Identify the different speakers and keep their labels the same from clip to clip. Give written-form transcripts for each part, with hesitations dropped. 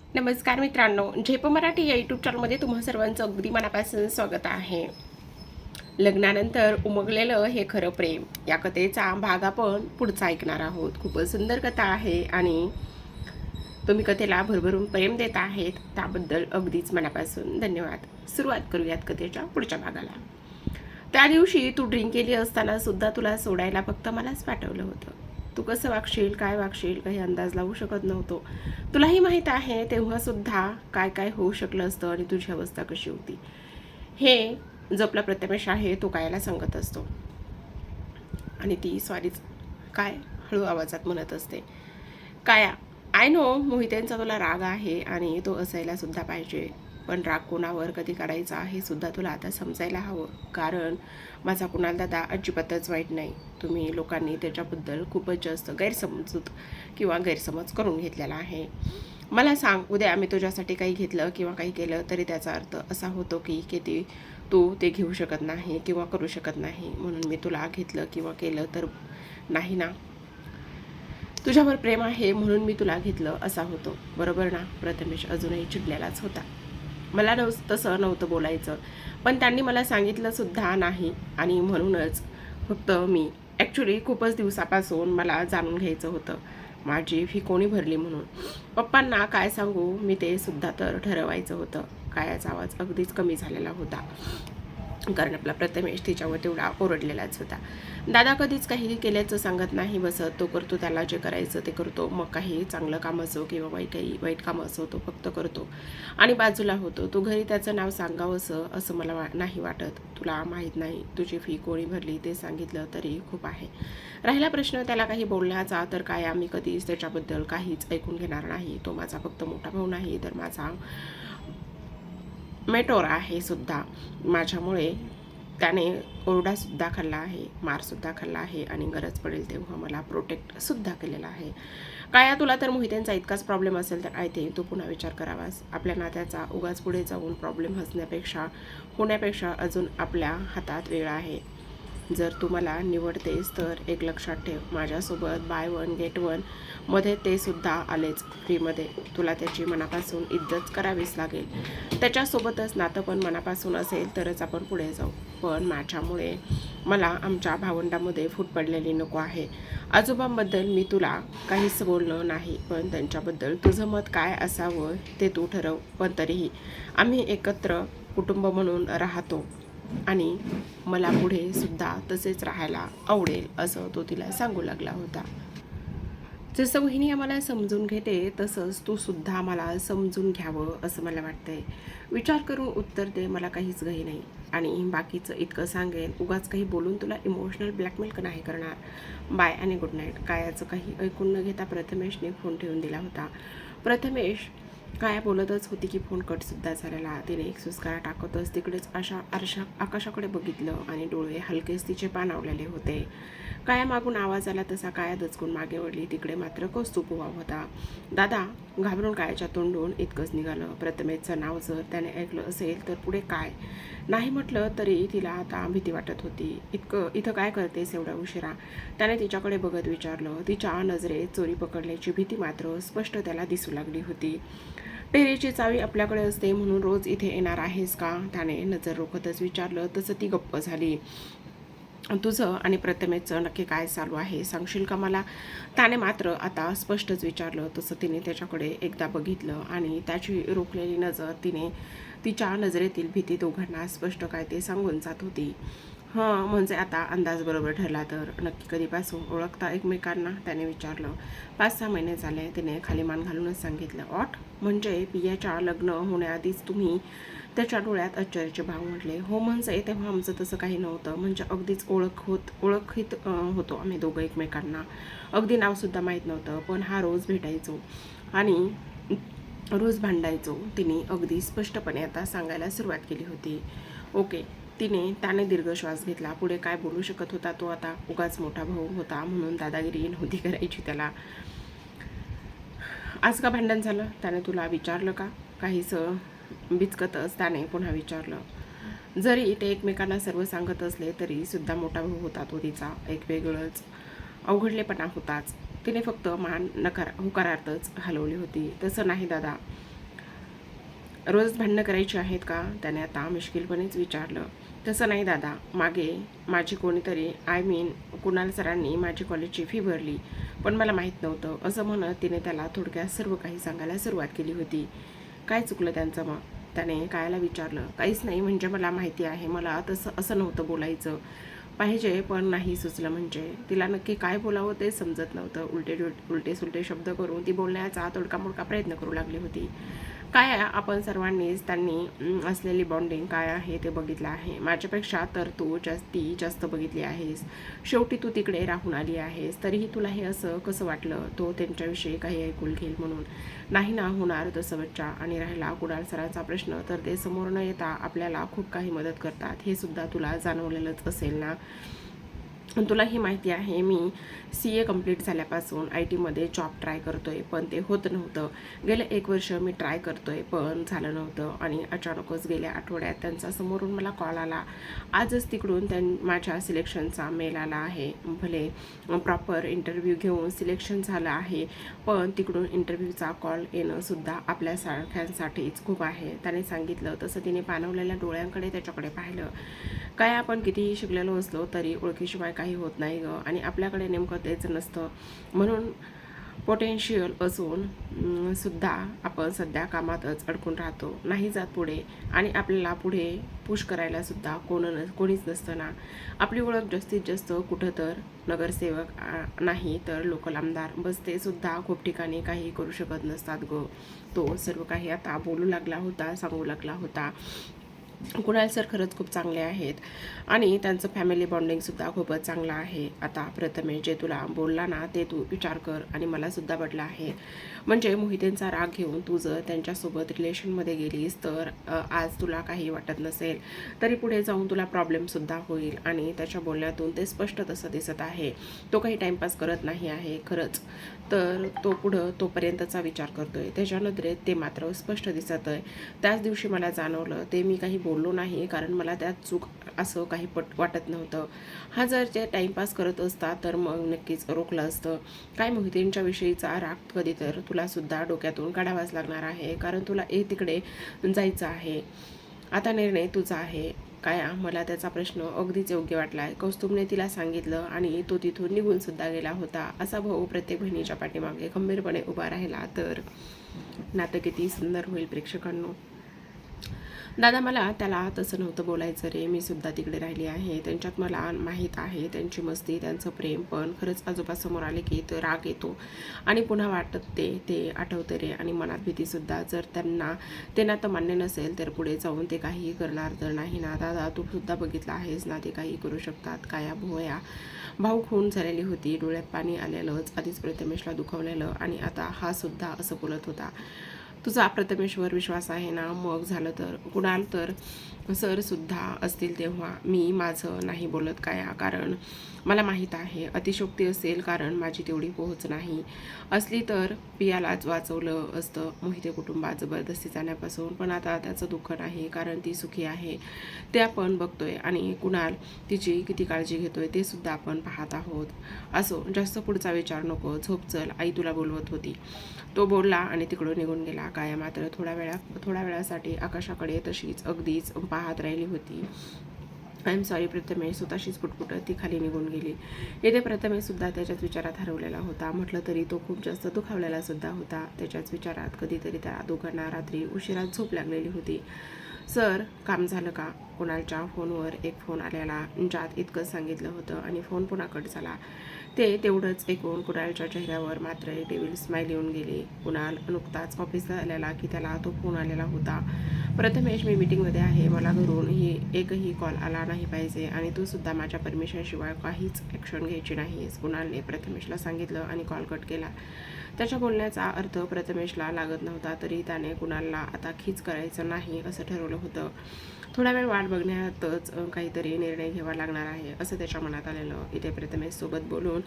Speaker 1: नमस्कार मित्रांनो, झेप मराठी या यूट्यूब चॅनलमध्ये तुम्हा सर्वांचं अगदी मनापासून स्वागत आहे. लग्नानंतर उमगलेलं हे खरं प्रेम या कथेचा भाग आपण पुढचा ऐकणार आहोत. खूपच सुंदर कथा आहे आणि तुम्ही कथेला भरभरून प्रेम देत आहेत त्याबद्दल अगदीच मनापासून धन्यवाद. सुरुवात करूयात कथेच्या पुढच्या भागाला. त्या दिवशी तू ड्रिंक केली असताना सुद्धा तुला सोडायला फक्त मलाच पाठवलं होतं. तू कसं वागशील, काय वागशील काही अंदाज लावू शकत नव्हतो. तुलाही माहीत आहे तेव्हा सुद्धा काय काय होऊ शकलं असतं आणि तुझी अवस्था कशी होती हे जपला प्रथमेश आहे तो कायाला सांगत असतो. आणि ती स्वारीच काय हळू आवाजात म्हणत असते, काया आय नो मोहितेंचा तुला राग आहे आणि तो असायला सुद्धा पाहिजे, पण राग कोणावर कधी काढायचा हे सुद्धा तुला आता समजायला हवं. कारण माझा कुणाल दादा अजिबातच वाईट नाही. तुम्ही लोकांनी त्याच्याबद्दल खूपच जास्त गैरसमजूत किंवा गैरसमज करून घेतलेला आहे. मला सांग, उद्या आम्ही तुझ्यासाठी काही घेतलं किंवा काही केलं तरी त्याचा अर्थ असा होतो की किती तू ते घेऊ शकत नाही किंवा करू शकत नाही म्हणून मी तुला घेतलं किंवा केलं तर नाही ना. तुझ्यावर प्रेम आहे म्हणून मी तुला घेतलं असा होतो, बरोबर ना. प्रथमेश अजूनही चिडलेलाच होता. मला तसं नव्हतं बोलायचं, पण त्यांनी मला सांगितलं सुद्धा नाही आणि म्हणूनच फक्त मी ॲक्च्युली खूपच दिवसापासून मला जाणून घ्यायचं होतं माझी फी कोणी भरली म्हणून. पप्पांना काय सांगू मी ते सुद्धा तर ठरवायचं होतं. कायाचा आवाज अगदीच कमी झालेला होता कारण आपला प्रथमेश तिच्यावर तेवढा ओरडलेलाच होता. दादा कधीच काही केल्याचं सांगत नाही बसत, तो करतो त्याला जे करायचं ते करतो. मग काही चांगलं काम असो किंवा काही वाईट काम असो तो फक्त करतो आणि बाजूला होतो. तू घरी त्याचं नाव सांगावंसं असं मला नाही वाटत. तुला माहीत नाही तुझी फी कोणी भरली ते सांगितलं तरी खूप आहे. राहिला प्रश्न त्याला काही बोलण्याचा तर काय आम्ही कधीच त्याच्याबद्दल काहीच ऐकून घेणार नाही. तो माझा फक्त मोठा भाऊ नाही तर माझा मेटोर आहे सुद्धा. माझ्यामुळे त्याने ओरडासुद्धा खाल्ला आहे, मारसुद्धा खाल्ला आहे आणि गरज पडेल तेव्हा मला प्रोटेक्टसुद्धा केलेला आहे. काया तुला तर मोहित्यांचा इतकाच प्रॉब्लेम असेल तर आय तू पुन्हा विचार करावास. आपल्या नात्याचा उगाच पुढे जाऊन प्रॉब्लेम होण्यापेक्षा अजून आपल्या हातात वेळ आहे. जर तू मला निवडतेस तर एक लक्षात ठेव, माझ्यासोबत बाय वन गेट वन मध्ये ते सुद्धा आलेच फ्रीमध्ये. तुला त्याची मनापासून इज्जत करावीच लागेल. त्याच्यासोबतच नातं पण मनापासून असेल तरच आपण पुढे जाऊ. पण माझ्यामुळे मला आमच्या भावंडामध्ये फूट पडलेली नको आहे. आजोबांबद्दल मी तुला काहीच बोलणं नाही, पण त्यांच्याबद्दल तुझं मत काय असावं ते तू ठरव. पण तरीही आम्ही एकत्र कुटुंब म्हणून राहतो आणि मला पुढे सुद्धा तसेच राहायला आवडेल असं तो तिला सांगू लागला होता. जसं वहिनी आम्हाला समजून घेते तसंच तू सुद्धा मला समजून घ्यावं असं मला वाटतंय. विचार करून उत्तर दे, मला काहीच घाई नाही. आणि बाकीचं इतकं सांगेन, उगाच काही बोलून तुला इमोशनल ब्लॅकमेल नाही करणार. बाय आणि गुड नाईट. कायाचं काही ऐकून न घेता प्रथमेशने फोन ठेवून दिला होता. प्रथमेश काया बोलतच होती की फोन कटसुद्धा झालेला. तिने एक सुस्कारा टाकतच तिकडेच आकाशाकडे बघितलं आणि डोळे हलकेच तिचे पाणावलेले होते. काया मागून आवाज आला तसा काया दचकून मागे वळली. तिकडे मात्र कौस्तुभ उभा होता. दादा घाबरून कायाच्या तोंडून इतकंच निघालं. प्रथमेशचं नाव जर त्याने ऐकलं असेल तर पुढे काय नाही म्हटलं तरी तिला आता भीती वाटत होती. इथं काय करतेस एवढ्या उशिरा, त्याने तिच्याकडे बघत विचारलं. तिच्या नजरेत चोरी पकडल्याची भीती मात्र स्पष्ट त्याला दिसू लागली होती. टेरेची चावी आपल्याकडे असते म्हणून रोज इथे येणार आहेस का, त्याने नजर रोखतच विचारलं. तसं ती गप्प झाली. तुझं आणि प्रथमेशचं नक्की काय चालू आहे सांगशील का मला, त्याने मात्र आता स्पष्टच विचारलं. तसं तिने त्याच्याकडे एकदा बघितलं आणि त्याची रोखलेली नजर तिच्या नजरेतील भीती दोघांना स्पष्ट काय ते सांगून जात होती. म्हणजे आता अंदाज बरोबर ठरला तर नक्की कधीपासून ओळखता एकमेकांना, त्याने विचारलं. 5-6 महिने झाले, तिने खाली मान घालूनच सांगितलं. म्हणजे पियाच्या लग्न होण्याआधीच तुम्ही, त्याच्या डोळ्यात आश्चर्याचे भाव म्हटले. हो म्हणजे तेव्हा आमचं तसं काही नव्हतं, म्हणजे अगदीच ओळखीत होतो आम्ही दोघं एकमेकांना. अगदी नावसुद्धा माहीत नव्हतं, पण रोज भेटायचो आणि रोज भांडायचो. तिने अगदी स्पष्टपणे आता सांगायला सुरुवात केली होती. ओके, त्याने दीर्घ श्वास घेतला. पुढे काय बोलू शकत होता तो आता. उगाच मोठा भाऊ होता म्हणून दादागिरी नव्हती करायची त्याला. आज का भांडण झालं, त्याने तुला विचारलं का, काहीसं बिचकतच त्याने पुन्हा विचारलं. जरी ते एकमेकांना सर्व सांगत असले तरी सुद्धा मोठा भाऊ होता तो तिचा. एक वेगळंच अवघडलेपणा होताच. तिने फक्त मान होकारार्थच हलवली होती. तसं नाही दादा, रोज भांडणं करायची आहेत का, त्याने आता मिश्किलपणेच विचारलं. तसं नाही दादा, मागे माझी कोणीतरी कुणाल सरांनी माझी कॉलेजची फी भरली, पण मला माहीत नव्हतं, असं म्हणत तिने त्याला थोडक्यात सर्व काही सांगायला सुरुवात केली होती. काय चुकलं त्यांचं मग, त्याने कायला विचारलं. काहीच नाही, म्हणजे मला माहिती आहे, मला असं नव्हतं बोलायचं पाहिजे, पण नाही सुचलं. म्हणजे तिला नक्की काय बोलावं ते समजत नव्हतं. उलटे सुलटे शब्द करून ती बोलण्याचा तोडका प्रयत्न करू लागली होती. काय आपण सर्वांनीच त्यांनी असलेली बॉन्डिंग काय आहे ते बघितलं आहे. माझ्यापेक्षा तर तू जास्त बघितली आहेस. शेवटी तू तिकडे राहून आली आहेस, तरीही तुला हे असं कसं वाटलं, तो त्यांच्याविषयी काही ऐकून घेईल म्हणून. नाही ना होणार तसं बच्चा. आणि राहिला कुणाल सरांचा प्रश्न, तर ते समोर न येता आपल्याला खूप काही मदत करतात, हे सुद्धा तुला जाणवलेलंच असेल ना. तुलाही माहिती आहे, मी CA कंप्लीट झाल्यापासून IT मध्ये जॉब ट्राय करतोय, पण ते होत नव्हतं. गेलं 1 वर्ष मी ट्राय करतोय, पण झालं नव्हतं. आणि अचानकच गेल्या आठवड्यात त्यांचा समोरून मला कॉल आला. आजच तिकडून माझ्या सिलेक्शनचा मेल आला आहे. भले प्रॉपर इंटरव्ह्यू घेऊन सिलेक्शन झालं आहे, पण तिकडून इंटरव्ह्यूचा कॉल येणं सुद्धा आपल्यासारख्यांसाठीच खूप आहे, त्याने सांगितलं. तसं तिने पाणवलेल्या डोळ्यांकडे त्याच्याकडे पाहिलं. काय आपण कितीही शिकलेलो असलो तरी ओळखीशिवाय काही होत नाही ग, आणि आपल्याकडे नेमकं तेच नसतं. म्हणून पोटेन्शियल असून सुद्धा आपण सध्या कामातच अडकून राहतो, नाही जात पुढे. आणि आपल्याला पुढे पुश करायला सुद्धा कोणीच नसतं ना. आपली ओळख जास्तीत जास्त कुठं तर नगरसेवक नाही तर लोकल आमदार, बस ते सुद्धा खूप ठिकाणी काही करू शकत नसतात ग. तो सर्व काही आता बोलू लागला होता, सांगू लागला होता. कुणाल सर खरंच खूप चांगले आहेत, आणि त्यांचं फॅमिली बॉन्डिंगसुद्धा खूपच चांगलं आहे. आता प्रथमेश जे तुला बोलला ना, ते तू विचार कर, आणि मला सुद्धा पटलं आहे. म्हणजे मोहितेंचा राग घेऊन तू जर त्यांच्यासोबत रिलेशनमध्ये गेलीस तर आज तुला काही वाटत नसेल, तरी पुढे जाऊन तुला प्रॉब्लेमसुद्धा होईल. आणि त्याच्या बोलण्यातून ते स्पष्ट तसं दिसत आहे, तो काही टाईमपास करत नाही आहे खरंच, तर तो पुढं तोपर्यंतचा विचार करतोय. त्याच्या नजरेत ते मात्र स्पष्ट दिसत आहे. त्याच दिवशी मला जाणवलं, ते मी काही बोललो नाही, कारण मला त्यात चूक असं काही वाटत नव्हतं. हा जर ते टाईमपास करत असता तर मग नक्कीच रोखलं असतं. काय मोहितेंच्या विषयीचा राग कधी तर तुला सुद्धा डोक्यातून काढावाच लागणार आहे, कारण तुला तिकडे जायचं आहे. आता निर्णय तुझा आहे. मला त्याचा प्रश्न अगदीच योग्य वाटलाय. कौस्तुभने तिला सांगितलं, आणि तो तिथून निघून सुद्धा गेला होता. असा भाऊ प्रत्येक बहिणीच्या पाठीमागे खंबीरपणे उभा राहिला तर नातं किती सुंदर होईल प्रेक्षकांनो. दादा, मला त्याला तसं नव्हतं बोलायचं रे, मी सुद्धा तिकडे राहिली आहे. त्यांच्यात मला माहीत आहे त्यांची मस्ती, त्यांचं प्रेम, पण खरंच आजोबा समोर आले की तर राग येतो, आणि पुन्हा वाटत ते आठवतं रे. आणि मनात भीतीसुद्धा. जर त्यांना ते नातं मान्य नसेल तर पुढे जाऊन ते काहीही करणार तर नाही ना. दादा, तू सुद्धा बघितलं आहेस ना, ते काही करू शकतात. काया भोया भाऊ खून झालेली होती, डोळ्यात पाणी आलेलंच, आधीच प्रथमेशला दुखवलेलं, आणि आता हा सुद्धा असं बोलत होता. तुझा प्रथमेशवर विश्वास आहे ना, मग झालं तर कुणाल तर सर सुद्धा असतील तेव्हा मी माझं नाही बोलत कारण मला माहीत आहे अतिशोक्ती असेल, कारण माझी तेवढी पोहोच नाही. असली तर पियालाच वाचवलं असतं मोहिते कुटुंबात जबरदस्ती जाण्यापासून, पण आता त्याचं दुःख नाही, कारण ती सुखी आहे ते आपण बघतोय, आणि कुणाल तिची किती काळजी घेतोय ते सुद्धा आपण पाहत आहोत. असो, जास्त पुढचा विचार नको, झोप चल, आई तुला बोलवत होती. तो बोलला आणि तिकडून निघून गेला. काया मात्र थोड्या वेळासाठी आकाशाकडे तशीच अगदीच पाहत राहिली होती. आय एम सॉरी प्रथमेश, स्वतःशीच पुटपुटत ती खाली निघून गेली. येथे प्रथमेश सुद्धा त्याच्याच विचारात हरवलेला होता. म्हटलं तरी तो खूप जास्त दुखावलेला सुद्धा होता त्याच्याच विचारात. कधीतरी त्या दोघांना रात्री उशिरात झोप लागलेली होती. सर, काम झालं का? कुणालच्या फोनवर एक फोन आलेला, ज्यात इतकंच सांगितलं होतं, आणि फोन पुन्हा कट झाला. ते तेवढंच ऐकून कुणालच्या चेहऱ्यावर मात्र डेव्हिल स्माईल येऊन गेली. कुणाल नुकताच ऑफिसला आलेला की त्याला तो फोन आलेला होता. प्रथमेश, मी मीटिंगमध्ये आहे, मला घरून एकही कॉल आला नाही पाहिजे, आणि तू सुद्धा माझ्या परमिशनशिवाय काहीच ॲक्शन घ्यायची नाहीस, कुणालने प्रथमेशला सांगितलं आणि कॉल कट केला. त्याच्या बोलण्याचा अर्थ प्रथमेशला लागत नव्हता, तरी त्याने कुणालला आता खीच करायचं नाही असं ठरवलं होतं. थोडा वेळ वाट बघण्यातच काहीतरी निर्णय घ्यावा लागणार आहे असं त्याच्या मनात आलेलं. इथे प्रथमेशसोबत बोलून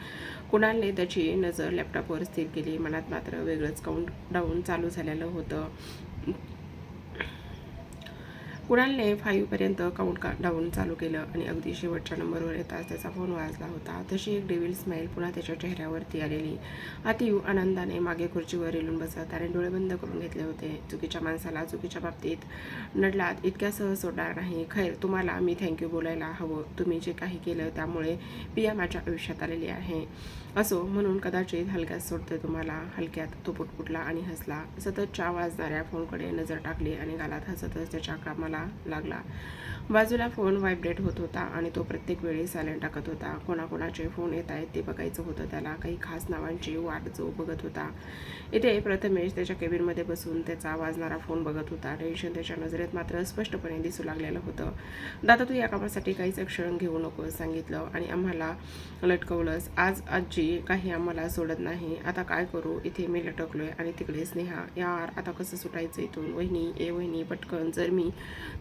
Speaker 1: कुणालने त्याची नजर लॅपटॉपवर स्थिर केली. मनात मात्र वेगळंच काउंटडाऊन चालू झालेलं होतं. कुणालने 5 पर्यंत काउंट डाऊन चालू केलं आणि अगदी शेवटच्या नंबरवर येताच त्याचा फोन वाजला होता. तशी एक डेव्हिल स्माईल पुन्हा त्याच्या चेहऱ्यावरती आलेली. अतीव आनंदाने मागे खुर्चीवर येऊन बसत त्याने डोळे बंद करून घेतले होते. चुकीच्या माणसाला चुकीच्या बाबतीत नडलात इतक्या सहज सोडणार नाही. खैर, तुम्हाला मी थँक्यू बोलायला हवं. तुम्ही जे काही केलं त्यामुळे पिया माझ्या आयुष्यात आलेली आहे. असो म्हणून कदाचित हलक्यात सोडते तुम्हाला. हलक्यात तो पुटपुटला आणि हसला. सततच्या वाजणाऱ्या फोनकडे नजर टाकली आणि गालात हसतच त्याच्या कामाला लागला. बाजूला फोन व्हायब्रेट होत होता आणि तो प्रत्येक वेळी सायलेंट टाकत होता. कोणाकोणाचे फोन येत आहेत ते बघायचं होतं त्याला. काही खास नावांची वाट जो बघत होता. इथे प्रथमेश त्याच्या केबिनमध्ये बसून त्याचा वाजणारा फोन बघत होता. टेन्शन त्याच्या नजरेत मात्र स्पष्टपणे दिसू लागलेलं होतं. दादा, तू या कामासाठी काहीच ॲक्शन घेऊ नकोस सांगितलं आणि आम्हाला लटकवलंस. आज आजी काही आम्हाला सोडत नाही. आता काय करू? इथे मी लटकलोय आणि तिकडे स्नेहा. यार, आता कसं सुटायचं इथून? वहिनी पटकन. जर मी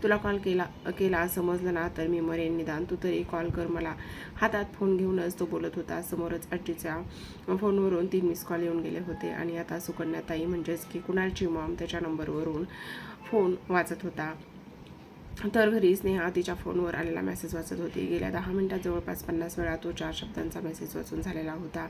Speaker 1: तुला कॉल केला समजलं ना तर मी मरेन. निदान तू तरी कॉल कर मला. हातात फोन घेऊनच तो बोलत होता. समोरच आजीच्या फोनवरून 3 मिस कॉल येऊन गेले होते आणि आता सुकन्याताई म्हणजेच की कुणालची मॉम त्याच्या नंबरवरून फोन वाचत होता. तर घरी स्नेहा तिच्या फोनवर आलेला मेसेज वाचत होती. गेल्या 10 मिनिटात जवळपास 50 वेळा तो 4 शब्दांचा मेसेज वाचून झालेला होता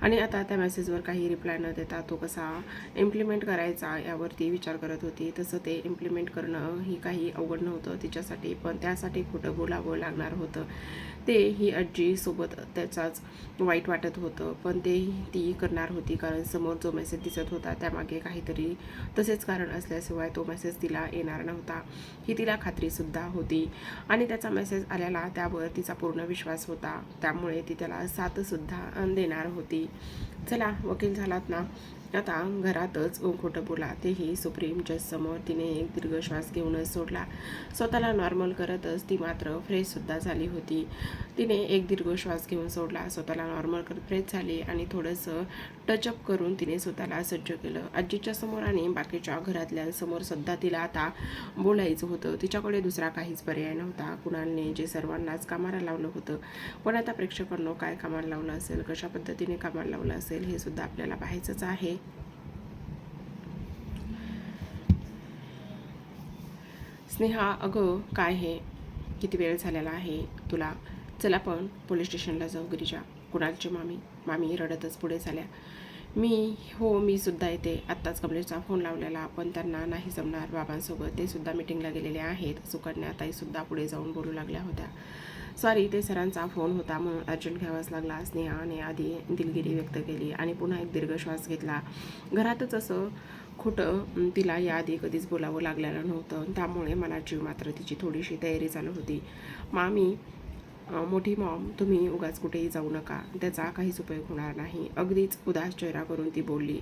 Speaker 1: आणि आता त्या मेसेजवर काही रिप्लाय न देता तो कसा इम्प्लिमेंट करायचा यावरती विचार करत होती. तसं ते इम्प्लिमेंट करणं ही काही अवघड नव्हतं तिच्यासाठी, पण त्यासाठी खोटं बोलावं लागणार होतं. ते ही आजीसोबत त्याचाच वाईट वाटत होतं, पण ते ती करणार होती कारण समोर जो मेसेज दिसत होता त्यामागे काहीतरी तसेच कारण असल्याशिवाय तो मेसेज तिला येणार नव्हता ही तिला खात्रीसुद्धा होती आणि त्याचा मेसेज आलेला त्यावर तिचा पूर्ण विश्वास होता. त्यामुळे ती त्याला साथसुद्धा देणार होती. चला, वकील झालात ना, आता घरातच खोटं बोला, तेही सुप्रीम जज समोर. तिने एक दीर्घ श्वास घेऊनच सोडला. स्वतःला नॉर्मल करतच ती मात्र फ्रेशसुद्धा झाली होती. तिने एक दीर्घ श्वास घेऊन सोडला, स्वतःला नॉर्मल करत फ्रेश झाली आणि थोडंसं टचअप करून तिने स्वतःला सज्ज केलं. आजीच्या समोर आणि बाकीच्या घरातल्यांसमोर सुद्धा तिला आता बोलायचं होतं. तिच्याकडे दुसरा काहीच पर्याय नव्हता. कुणालने जे सर्वांनाच कामाला लावलं होतं, पण आता प्रेक्षकांना काय कामाला लावलं असेल, कशा पद्धतीने कामाला लावलं असेल हे सुद्धा आपल्याला पाहायचंच आहे. स्नेहा, अगं काय हे, किती वेळ झालेला आहे तुला? चला आपण पोलीस स्टेशनला जाऊ. गिरिजा, कुणालची मामी रडतच पुढे झाल्या. मी सुद्धा येते. आत्ताच कमलेशचा फोन लावलेला, पण त्यांना नाही जमणार बाबांसोबत. ते सुद्धा मिटिंगला गेलेले आहेत. सुकन्याताईसुद्धा पुढे जाऊन बोलू लागल्या होत्या. सॉरी, ते सरांचा फोन होता म्हणून अर्जंट घ्यावाच लागला. स्नेहाने आधी दिलगिरी व्यक्त केली आणि पुन्हा एक दीर्घ श्वास घेतला. घरातच असं खोटं तिला याआधी कधीच बोलावं लागलेलं नव्हतं. त्यामुळे मनाची मात्र तिची थोडीशी तयारी चालू होती. मोठी मॉम, तुम्ही उगाच कुठेही जाऊ नका. त्याचा काहीच उपयोग होणार नाही. अगदीच उदास चेहरा करून ती बोलली.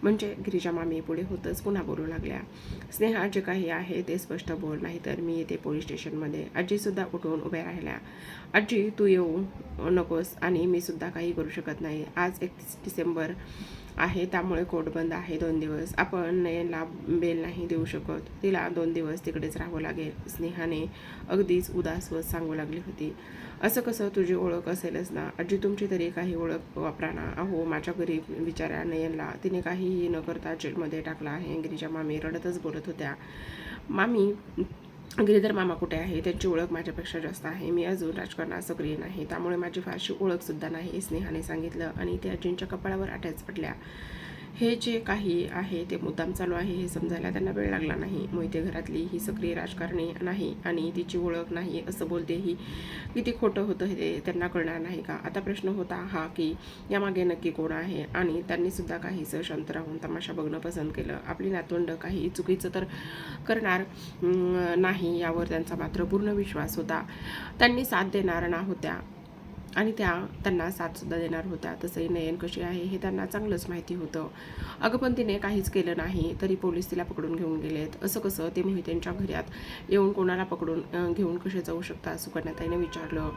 Speaker 1: म्हणजे गिरिजा मामी पुढे होतच पुन्हा बोलू लागल्या. स्नेहा, जे काही आहे ते स्पष्ट बोल, नाही तर मी येते पोलीस स्टेशनमध्ये. आजीसुद्धा उठून उभ्या राहिल्या. आजी, तू येऊ नकोस आणि मी सुद्धा काही करू शकत नाही. आज 31 डिसेंबर आहे, त्यामुळे कोर्ट बंद आहे 2 दिवस. आपण नयनला बेल नाही देऊ शकत. तिला 2 दिवस तिकडेच राहावं लागेल. स्नेहाने अगदीच उदास व सांगू लागली होती. असं कसं? तुझी ओळख असेलच ना आजी, तुमची तरी काही ओळख वापरा ना. अहो, माझ्या घरी बिचाऱ्या नयनला तिने काहीही न करता जेलमध्ये टाकला आहे. गिरिजा मामी रडतच बोलत होत्या. मामी, गिरीधर मामा कुठे आहे? त्यांची ओळख माझ्यापेक्षा जास्त आहे. मी अजून राजकारणात सक्रिय नाही, त्यामुळे माझी फारशी ओळखसुद्धा नाही, स्नेहाने सांगितलं आणि त्या आजींच्या कपाळावर आठ्याच पडल्या. हे जे काही आहे ते मुद्दाम चालू आहे हे समजायला त्यांना वेळ लागला नाही. मोहिते घरातली ही सक्रिय राजकारणी नाही आणि तिची ओळख नाही असं बोलते ही किती खोटं होतं हे त्यांना कळणार नाही का? आता प्रश्न होता हा की यामागे नक्की कोण आहे आणि त्यांनीसुद्धा काहीसं शांत राहून तमाशा बघणं पसंत केलं. आपली नातवंड काही चुकीचं तर करणार नाही यावर त्यांचा मात्र पूर्ण विश्वास होता. त्यांनी साथ देणार ना होत्या आणि त्यांना साथसुद्धा देणार होत्या. तसंही नयन कशी आहे हे त्यांना चांगलंच माहिती होतं. अगं, पण तिने काहीच केलं नाही तरी पोलीस तिला पकडून घेऊन गेलेत. असं कसं? ते मोहितेंच्या घरात येऊन कोणाला पकडून घेऊन कसे जाऊ शकतात? सुकन्याताईने विचारलं.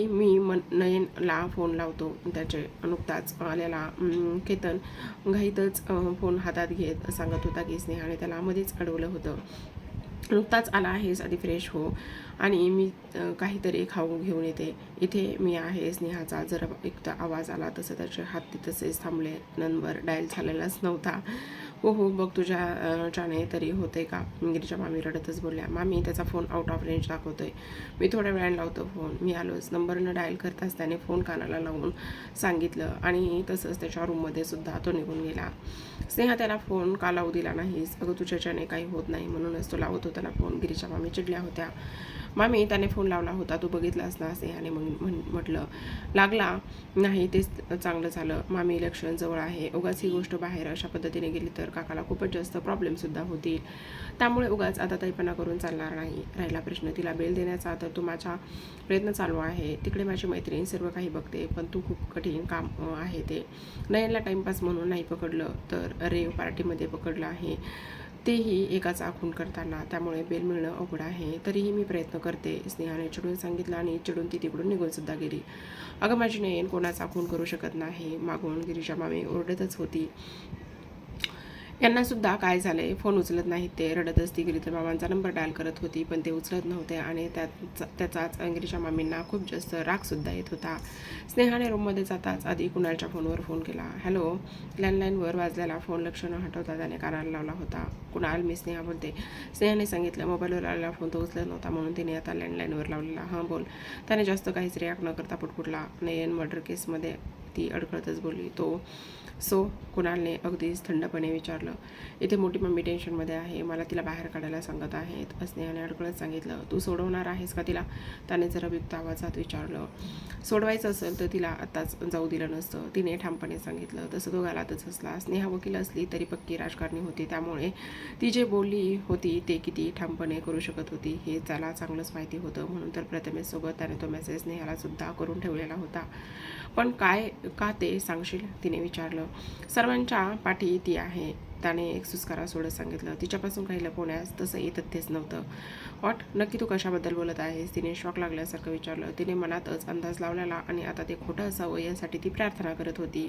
Speaker 1: मी नयनला फोन लावतो. त्याचे नुकताच आलेला केतन घाईतच फोन हातात घेत सांगत होता की स्नेहाने त्याला मध्येच अडवलं होतं. नुकताच आला आहेस, आधी फ्रेश हो आणि मी काहीतरी खाऊ घेऊन येते. इथे मी आहे. स्नेहाचा जरा एकदा आवाज आला तसं त्याचे हात तसेच थांबले. नंबर डायल झालेलाच नव्हता. हो बघ च्याने तरी होते का? गिरीच्या मामी रडतच बोलल्या. मामी त्याचा फोन आउट ऑफ रेंज दाखवतोय. मी थोड्या वेळाने लावतो फोन. मी आलोच. नंबरनं डायल करताच त्याने फोन कानाला लावून सांगितलं आणि तसंच त्याच्या रूममध्ये सुद्धा तो निघून गेला. स्नेहा त्याला फोन का लावू दिला नाहीस? अगं तुझ्याच्याने काही होत नाही म्हणूनच तो लावत होता ना फोन. गिरीच्या मामी चिडल्या होत्या. मामी त्याने फोन लावला होता, तू बघितलास ना? स्नेहाने म्हटलं. लागला नाही तेच चांगलं झालं. मामी इलेक्शन जवळ आहे. उगाच ही गोष्ट बाहेर अशा पद्धतीने गेली तर काकाला खूपच जास्त प्रॉब्लेमसुद्धा होतील. त्यामुळे उगाच आता ताईपणा करून चालणार नाही. राहिला प्रश्न तिला बेल देण्याचा, तर तो माझा प्रयत्न चालू आहे. तिकडे माझी मैत्रीण सर्व काही बघते, पण तू खूप कठीण काम आहे ते. नयनला टाईमपास म्हणून नाही पकडलं तर रेव पार्टीमध्ये पकडलं आहे, तेही एकाचा खून करताना. त्यामुळे बेल मिळणं अवघड आहे. तरीही मी प्रयत्न करते, स्नेहाने चिडून सांगितलं आणि चिडून ती तिकडून निघून सुद्धा गेली. अगं माझी नयन कोणाचा खून करू शकत नाही. मागून गिरीच्या मामी ओरडतच होती. यांना सुद्धा काय झालंय, फोन उचलत नाहीत ते. रडतच ती गिरीधर मामांचा नंबर डायल करत होती, पण ते उचलत नव्हते आणि त्याचाच गिरीच्या मामींना खूप जास्त रागसुद्धा येत होता. स्नेहाने रूममध्ये जाताच आधी कुणालच्या फोनवर फोन केला. हॅलो. लँडलाईनवर वाजलेला फोन लक्ष न हटवता त्याने कानाला लावला होता. कुणाल, मी स्नेहा बोलते. स्नेहाने सांगितलं. मोबाईलवर आलेला फोन तो उचलत नव्हता म्हणून तिने आता लँडलाईनवर लावलेला. हां बोल. त्याने जास्त काहीच रिॲक्ट न करता पुटपुटला. नयन मर्डर केसमध्ये, ती अडखळतच बोलली. तो कुणालने अगदीच थंडपणे विचारलं. इथे मोठी मम्मी टेन्शनमध्ये आहे, मला तिला बाहेर काढायला सांगत आहेत. स्नेहाने अडकळत सांगितलं. तू सोडवणार आहेस का तिला? त्याने जरा बिबत्या आवाजात विचारलं. सोडवायचं असेल तर तिला आत्ताच जाऊ दिलं नसतं, तिने ठामपणे सांगितलं. तसं तो गालातच हसला. स्नेहा वकील असली तरी पक्की राजकारणी होती, त्यामुळे ती जे बोलली होती ते किती ठामपणे करू शकत होती हे त्याला चांगलंच माहिती होतं. म्हणून तर प्रथमेशसोबत त्याने तो मेसेज स्नेहाला सुद्धा करून ठेवलेला होता. पण का ते सांगशील? तिने विचारलं. सर्वांच्या पाठी ती आहे, त्याने एक सुस्कारा सोडत सांगितलं. तिच्यापासून काही लपवण्यास तसंही तथ्यच नव्हतं. व्हॉट? नक्की तू कशाबद्दल बोलत आहेस? तिने शॉक लागल्यासारखं विचारलं. तिने मनातच अंदाज लावलेला आणि आता ते खोटं असावं यासाठी ती प्रार्थना करत होती.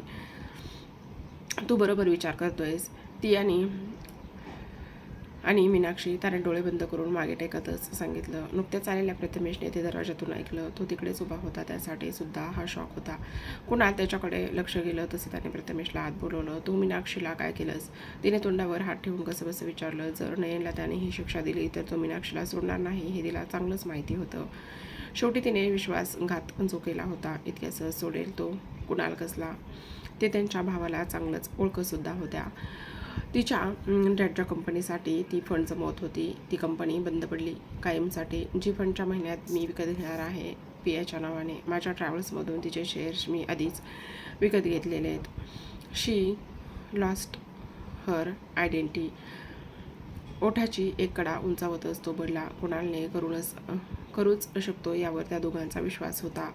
Speaker 1: तू बरोबर विचार करतोयस. ती आणि मीनाक्षी, त्याने डोळे बंद करून मागे टेकतच सांगितलं. नुकत्याच आलेल्या प्रथमेशने ते दरवाजातून ऐकलं. तो तिकडेच उभा होता, त्यासाठी सुद्धा हा शॉक होता. कुणाल त्याच्याकडे लक्ष गेलं तसं त्याने प्रथमेशला आत बोलवलं. तू मीनाक्षीला काय केलंस? तिने तोंडावर हात ठेवून कसं विचारलं. जर नयनला त्याने ही शिक्षा दिली तर तो मीनाक्षीला सोडणार नाही हे तिला चांगलंच माहिती होतं. शेवटी तिने विश्वासघात जो केला होता, इतक्या सहज सोडेल तो? कुणाल कसला? ते त्यांच्या भावाला चांगलंच ओळखसुद्धा होत्या. तिच्या डॅडच्या कंपनीसाठी ती फंड जमवत होती. ती कंपनी बंद पडली कायमसाठी. जी फंडच्या महिन्यात मी विकत घेणार आहे पियाच्या नावाने. माझ्या ट्रॅव्हल्समधून तिचे शेअर्स मी आधीच विकत घेतलेले आहेत. शी लॉस्ट हर आयडेंटिटी. ओठाची एक कडा उंचावतच तो बोलला. कुणालने करूच शकतो यावर त्या दोघांचा विश्वास होता.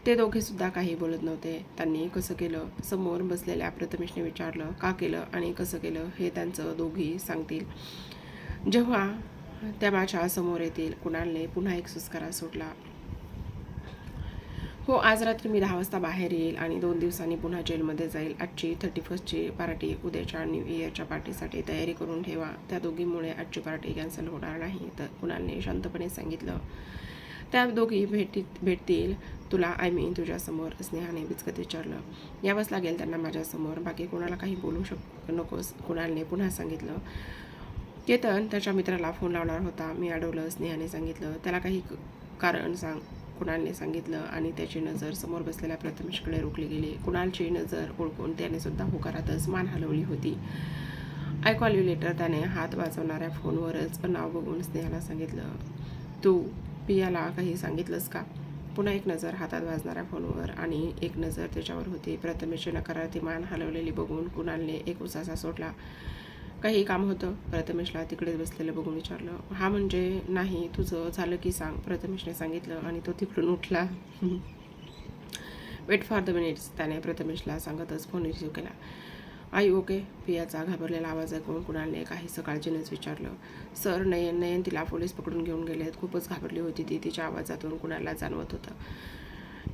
Speaker 1: ते दोघेसुद्धा काही बोलत नव्हते. त्यांनी कसं केलं? समोर बसलेल्या प्रथमेशने विचारलं. का केलं आणि कसं केलं हे त्यांचं दोघी सांगतील जेव्हा त्या माझ्या समोर येतील. कुणालने पुन्हा एक सुस्कारा सोडला. हो, आज रात्री मी 10 वाजता बाहेर येईल आणि 2 दिवसांनी पुन्हा जेलमध्ये जाईल. आजची 31st पार्टी, उद्याच्या न्यू इयरच्या पार्टीसाठी तयारी करून ठेवा. त्या दोघींमुळे आजची पार्टी कॅन्सल होणार नाही, तर कुणालने शांतपणे सांगितलं. त्या दोघी भेटतील तुला, तुझ्यासमोर? स्नेहाने बिचकत विचारलं. यावंच लागेल त्यांना माझ्यासमोर, बाकी कोणाला काही बोलू नकोस, कुणालने पुन्हा सांगितलं. केतन त्याच्या मित्राला फोन लावणार होता, मी अडवलं, स्नेहाने सांगितलं. त्याला काही कारण सांग, कुणालने सांगितलं आणि त्याची नजर समोर बसलेल्या प्रथमेशकडे रोखली गेली. कुणालची नजर ओळखून त्याने सुद्धा होकारातच मान हलवली होती. आय कॉल यू लेटर, त्याने हात वाजवणाऱ्या फोनवरच नाव बघून स्नेहाला सांगितलं. तू पियाला काही सांगितलंस का? पुन्हा एक नजर हातात वाजणाऱ्या फोनवर आणि एक नजर त्याच्यावर होती. प्रथमेशची नकारार्थी मान हलवलेली बघून कुणालने एक उसासा सोडला. काही काम होतं? प्रथमेशला तिकडेच बसलेलं बघून विचारलं. हा म्हणजे नाही, तुझं झालं की सांग, प्रथमेशने सांगितलं आणि तो तिकडून उठला. वेट फॉर द मिनिट्स, त्याने प्रथमेशला सांगतच फोन रिसीव्ह केला. आई ओके? पियाचा घाबरलेला आवाज ऐकून कुणालने काही काळजीनेच विचारलं. सर, नयन तिला पोलीस पकडून घेऊन गेलेत. खूपच घाबरली होती ती. तिच्या आवाजातून कुणाला जाणवत होतं.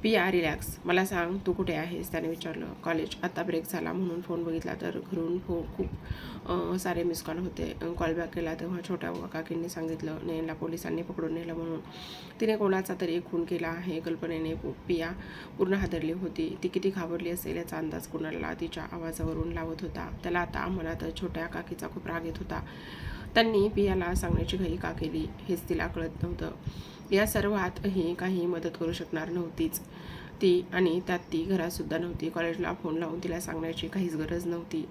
Speaker 1: पिया रिलॅक्स, मला सांग तू कुठे आहेस, त्याने विचारलं. कॉलेज, आता ब्रेक झाला म्हणून फोन बघितला तर घरून खूप सारे मिस कॉल होते. कॉल बॅक केला तेव्हा छोट्या काकींनी सांगितलं नयनला पोलिसांनी पकडून नेलं म्हणून. तिने कोणाचा तरी खून केला आहे कल्पनेने. पिया पूर्ण हादरली होती. ती किती घाबरली असेल याचा अंदाज कुणालला तिच्या आवाजावरून लावत होता. त्याला आता मनात छोट्या काकीचा खूप राग येत होता. त्यांनी पियाला सांगण्याची घाई का केली हेच तिला कळत नव्हतं. या सर्वातही काही मदत करू शकणार नव्हतीच ती, आणि त्यात ती घरातसुद्धा नव्हती. कॉलेजला फोन लावून तिला सांगण्याची काहीच गरज नव्हती.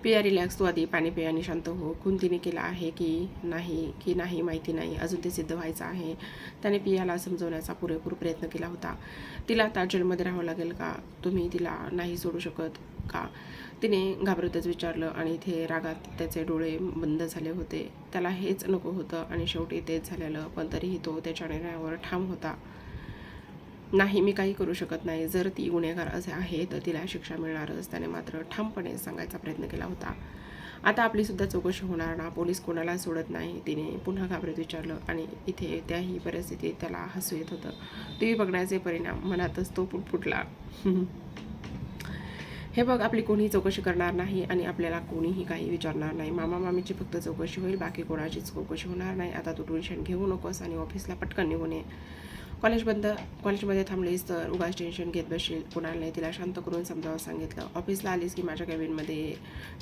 Speaker 1: पिया रिलॅक्स, तू आधी पाणी पे आणि शांत हो. खून तिने केला आहे की नाही माहिती नाही, अजून ते सिद्ध व्हायचं आहे. त्याने पियाला समजवण्याचा पुरेपूर प्रयत्न केला होता. तिला आता जेलमध्ये राहावं लागेल का? तुम्ही तिला नाही सोडू शकत का? तिने घाबरतच विचारलं, आणि इथे रागात त्याचे डोळे बंद झाले होते. त्याला हेच नको होतं आणि शेवटी तेच झालेलं, पण तरीही तो त्याच्या निर्णयावर ठाम होता. नाही, मी काही करू शकत नाही. जर ती गुन्हेगार असे आहे तर तिला शिक्षा मिळणारच, त्याने मात्र ठामपणे सांगायचा प्रयत्न केला होता. आता आपली सुद्धा चौकशी होणार ना? पोलीस कोणाला सोडत नाही, तिने पुन्हा घाबरत विचारलं. आणि इथे त्याही परिस्थितीत त्याला हसू येत होतं. टीव्ही बघण्याचे परिणाम, मनातच तो पुटपुटला. हे बघ, आपली कोणीही चौकशी करणार नाही आणि आपल्याला कोणीही काही विचारणार नाही. मामा मामीची फक्त चौकशी होईल, बाकी कोणाचीच चौकशी होणार नाही. आता तू टेन्शन घेऊ नकोस आणि ऑफिसला पटकन निघून ये. कॉलेजमध्ये थांबलीस तर उगाच टेन्शन घेत बसशील, कुणालने तिला शांत करून समजावून सांगितलं. ऑफिसला आलीस की माझ्या कॅबिनमध्ये ये,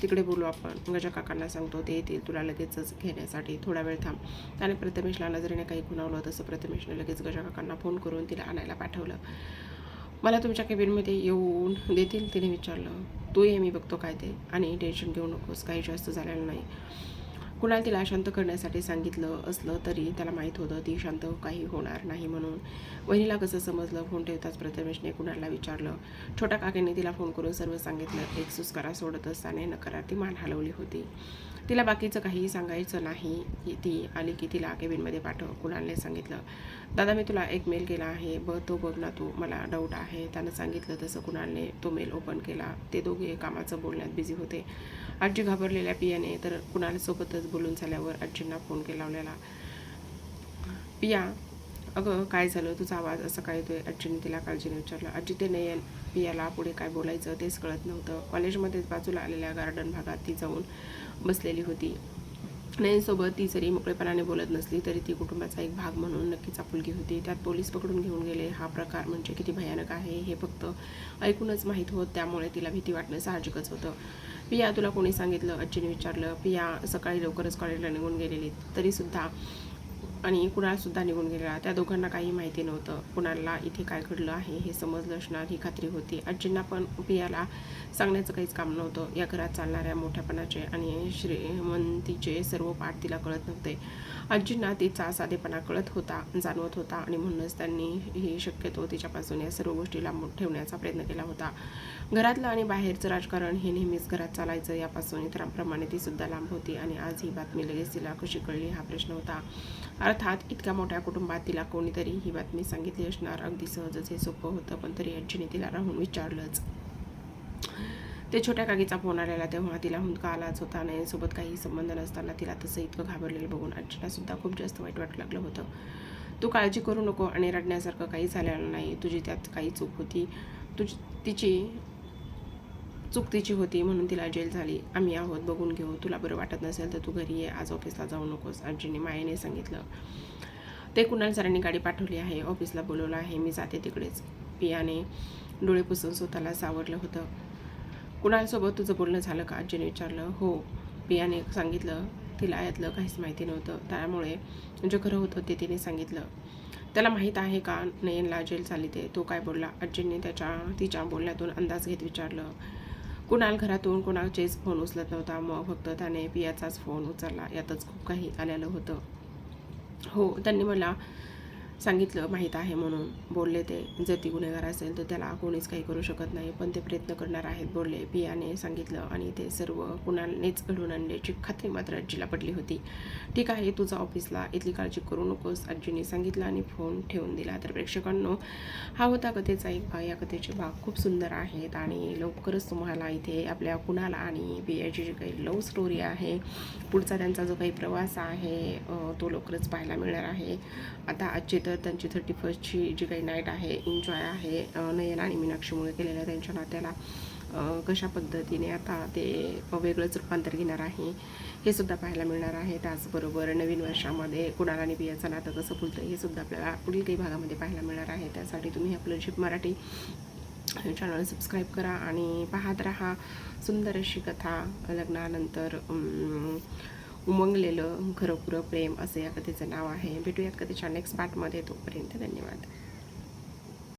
Speaker 1: तिकडे बोलू आपण. गजा काकांना सांगतो, ते येतील तुला लगेचच घेण्यासाठी, थोडा वेळ थांब. त्याने प्रथमेशला नजरेने काही खुणावलं. तसं प्रथमेशने लगेच गजा काकांना फोन करून तिला आणायला पाठवलं. मला तुमच्या कॅबिनमध्ये येऊन देतील, तिने विचारलं. तू ये, मी बघतो काय ते, आणि टेन्शन घेऊ नकोस, काही जास्त झालेलं नाही. कुणाल तिला शांत करण्यासाठी सांगितलं असलं तरी त्याला माहीत होतं ती शांत काही होणार नाही म्हणून. वहिनीला कसं समजलं? फोन ठेवताच प्रथमेशने कुणालला विचारलं. छोट्या काकींनी तिला फोन करून सर्व सांगितलं. एक सुस्कारा सोडत असताना नकारार्थी मान हलवली होती. तिला बाकीचं काहीही सांगायचं नाही. ती आली की तिला केबिनमध्ये पाठव, कुणालने सांगितलं. दादा, मी तुला एक मेल केला आहे, तो बघ ना तू, मला डाऊट आहे, त्यानं सांगितलं. तसं कुणालने तो मेल ओपन केला. ते दोघे कामाचं बोलण्यात बिझी होते. आजी घाबरलेल्या पियाने तर कुणालसोबतच बोलून झाल्यावर आजींना फोन केलावलेला. पिया, अगं काय झालं, तुझा आवाज असा काय येतोय? आजीने तिला काळजीने विचारलं. आजी, ते नयन. पियाला पुढे काय बोलायचं तेच कळत नव्हतं. कॉलेजमध्येच बाजूला आलेल्या गार्डन भागात ती जाऊन बसलेली होती. नयनसोबत ती जरी मोकळेपणाने बोलत नसली तरी ती कुटुंबाचा एक भाग म्हणून नक्कीच आपुलकी होती. त्यात पोलीस पकडून घेऊन गेले हा प्रकार म्हणजे किती भयानक आहे हे फक्त ऐकूनच माहीत होत, त्यामुळे तिला भीती वाटणं साहजिकच होतं. पिया, तुला कोणी सांगितलं? आजीने विचारलं. पिया सकाळी लवकरच कॉलेजला निघून गेलेली, तरीसुद्धा आणि कुणालसुद्धा निघून गेलेला. त्या दोघांना काही माहिती नव्हतं. कुणालला इथे काय घडलं आहे हे समजलं असणार ही खात्री होती. आजींना पण पियाला सांगण्याचं काहीच काम नव्हतं. या घरात चालणाऱ्या मोठ्यापणाचे आणि श्रीमंतीचे सर्व पाठ तिला कळत नव्हते. आजींना तिचा साधेपणा कळत होता, जाणवत होता, आणि म्हणूनच त्यांनी ही शक्यतो तिच्यापासून या सर्व गोष्टी लांब ठेवण्याचा प्रयत्न केला होता. घरातलं आणि बाहेरचं राजकारण हे नेहमीच घरात चालायचं, यापासून इतरांप्रमाणे ती सुद्धा लांब होती. आणि आज ही बातमी लगेच तिला कशी कळली हा प्रश्न होता. अर्थात इतक्या मोठ्या कुटुंबात तिला कोणीतरी ही बातमी सांगितली असणार. अगदी सहजच हे सोपं होतं, पण तरी आजीने तिला राहून विचारलंच. ते छोट्या काकीचा फोन आलेला तेव्हा तिला हुंदका आलाच होता. नयनसोबत काही संबंध नसताना तिला तसं इतकं घाबरलेलं बघून आजीला सुद्धा खूप जास्त वाईट वाटू लागलं होतं. तू काळजी करू नको, आणि रडण्यासारखं काही झालेलं नाही. तुझी त्यात काही चूक होती, तिची होती म्हणून तिला जेल झाली. आम्ही आहोत, बघून घेऊ. तुला बरं वाटत नसेल तर तू घरी ये, आज ऑफिसला जाऊ नकोस, आजीने मायेने सांगितलं. ते कुणाल सरांनी गाडी पाठवली आहे, ऑफिसला बोलवलं आहे, मी जाते तिकडेच. पियाने डोळे पुसून स्वतःला सावरलं होतं. कुणालसोबत तुझं बोलणं झालं का? आजीने विचारलं. हो, पियाने सांगितलं. तिला यातलं काहीच माहिती नव्हतं, त्यामुळे जे खरं होतं ते तिने सांगितलं. त्याला माहीत आहे का नयनला जेल झाली ते? तो काय बोलला? आजींनी तिच्या बोलण्यातून अंदाज घेत विचारलं. कुणाल घरातून कोणाचेच फोन उचलत नव्हता, मग फक्त त्याने पियाचाच फोन उचलला. यातच खूप काही आलेलं होतं. हो, त्यांनी मला सांगितलं माहीत आहे म्हणून बोलले ते. जर ती गुन्हेगार असेल तर त्याला कोणीच काही करू शकत नाही, पण ते प्रयत्न करणार आहेत बोलले, पियाने सांगितलं. आणि ते सर्व कुणालनेच घडवून आणल्याची खात्री मात्र आजीला पडली होती. ठीक आहे, तुझा ऑफिसला, इथली काळजी करू नकोस, आजीने सांगितलं आणि फोन ठेवून दिला. तर प्रेक्षकांनो, हा होता कथेचा एक भाग. या कथेचे भाग खूप सुंदर आहेत आणि लवकरच तुम्हाला इथे आपल्या कुणाल आणि पियाची जी काही लव्ह स्टोरी आहे, पुढचा त्यांचा जो काही प्रवास आहे तो लवकरच पाहायला मिळणार आहे. आता आजची त्यानंतर त्यांची 31ची जी काही नाईट आहे, एन्जॉय आहे, नयन आणि मीनाक्षीमुळे केलेल्या त्यांच्या नात्याला कशा पद्धतीने आता ते वेगळंच रूपांतर घेणार आहे हे सुद्धा पाहायला मिळणार आहे. त्याचबरोबर नवीन वर्षामध्ये कुणाल आणि पियाचं नातं कसं फुलतं हे सुद्धा आपल्याला पुढील काही भागामध्ये पाहायला मिळणार आहे. त्यासाठी तुम्ही आपलं झिप मराठी चॅनल सबस्क्राईब करा आणि पाहत राहा सुंदर अशी कथा. लग्नानंतर उमंगलेलं खरंखुरं प्रेम असे या कथेचं नाव आहे. भेटूयात कथेच्या नेक्स्ट पार्टमध्ये. तोपर्यंत धन्यवाद.